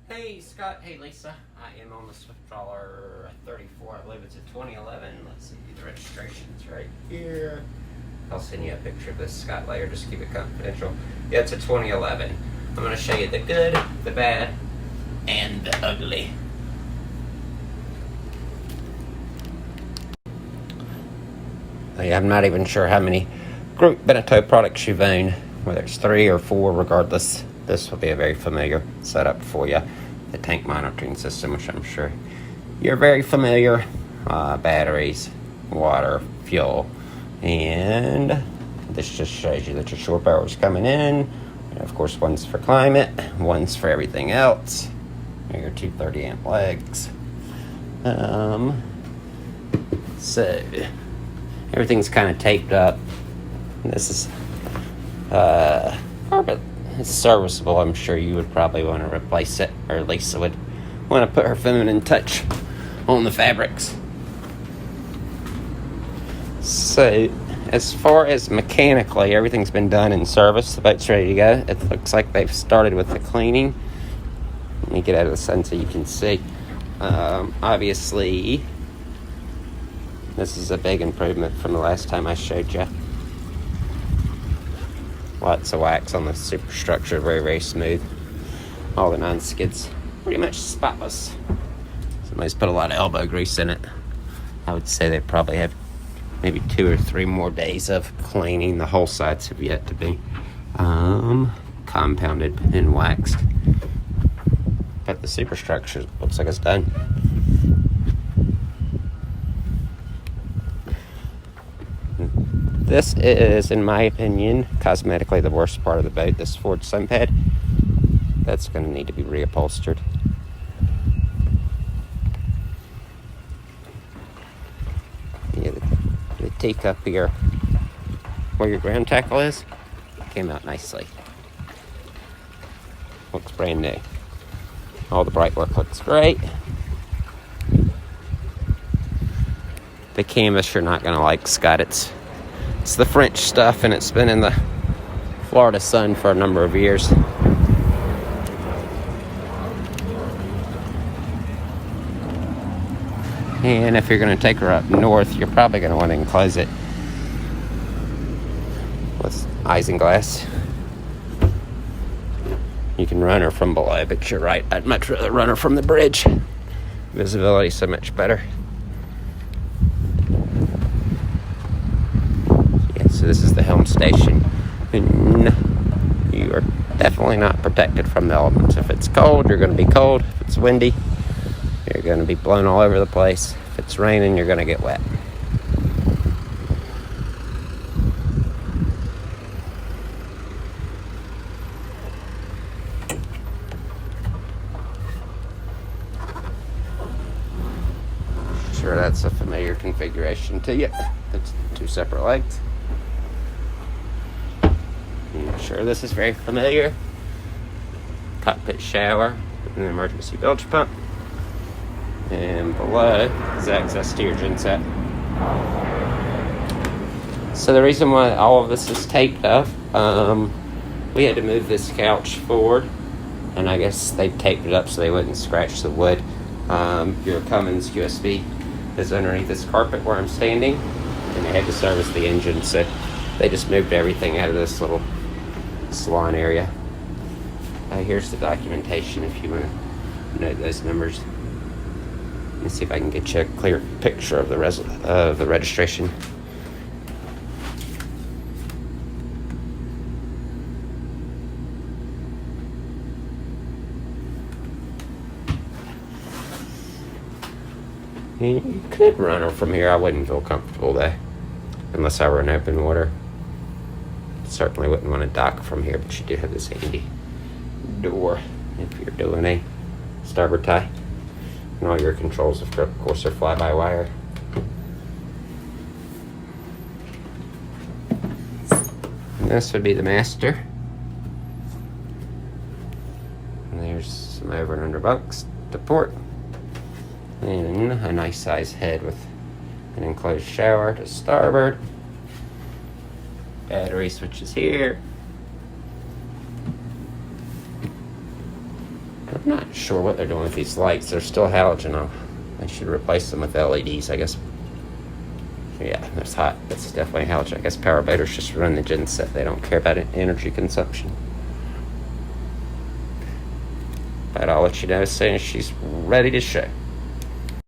Hey Scott, hey Lisa. I am on the Swift Trawler 34. I believe it's a 2011. Let's see, the registration's right here. I'll send you a picture of this, Scott, later. Just keep it confidential. Yeah, it's a 2011. I'm going to show you the good, the bad, and the ugly. I'm not even sure how many group Beneteau products you've owned, whether it's 3 or 4, regardless. This will be a very familiar setup for you. The tank monitoring system, which I'm sure you're very familiar. Batteries, water, fuel, and this just shows you that your shore power is coming in. And of course, one's for climate, one's for everything else. Your 230 amp legs. So everything's kind of taped up. This is carpet. It's serviceable. I'm sure you would probably want to replace it, or Lisa would want to put her feminine touch on the fabrics. So as far as mechanically, everything's been done in service. The boat's ready to go. It looks like they've started with the cleaning. Let me get out of the sun so you can see. Obviously, this is a big improvement from the last time I showed you. Lots of wax on the superstructure, very, very smooth. All the non-skids pretty much spotless. Somebody's put a lot of elbow grease in it. I would say they probably have maybe 2 or 3 more days of cleaning. The whole sides have yet to be compounded and waxed. But the superstructure looks like it's done. This is, in my opinion, cosmetically the worst part of the boat, this forward sun pad. That's going to need to be reupholstered. Yeah, the teacup here, where your ground tackle is, came out nicely. Looks brand new. All the bright work looks great. The canvas you're not going to like, Scott. It's the French stuff, and it's been in the Florida sun for a number of years. And if you're going to take her up north, you're probably going to want to enclose it with isinglass. You can run her from below, but you're right. I'd much rather run her from the bridge. Visibility so much better. So this is the helm station, and you are definitely not protected from the elements. If it's cold, you're going to be cold. If it's windy, you're going to be blown all over the place. If it's raining, you're going to get wet. Sure, that's a familiar configuration to you. It's 2 separate legs. I'm sure this is very familiar. Cockpit shower and an emergency bilge pump. And below is access to your genset. So the reason why all of this is taped up, we had to move this couch forward, and I guess they taped it up so they wouldn't scratch the wood. Your Cummins USB is underneath this carpet where I'm standing, and they had to service the engine, so they just moved everything out of this little salon area. Here's the documentation if you want to note those numbers. Let me see if I can get you a clear picture of the registration. And you could run her from here. I wouldn't feel comfortable though, unless I were in open water. Certainly wouldn't want to dock from here, but you do have this handy door if you're doing a starboard tie. And all your controls, of course, are fly-by-wire. And this would be the master. And there's some over and under bunks to port. And a nice size head with an enclosed shower to starboard. Battery switches here. not sure what they're doing with these lights. They're still halogen. I should replace them with LEDs, I guess. Yeah, it's hot. It's definitely halogen. I guess power boaters just run the gen set. They don't care about energy consumption. But I'll let you know as soon as she's ready to show.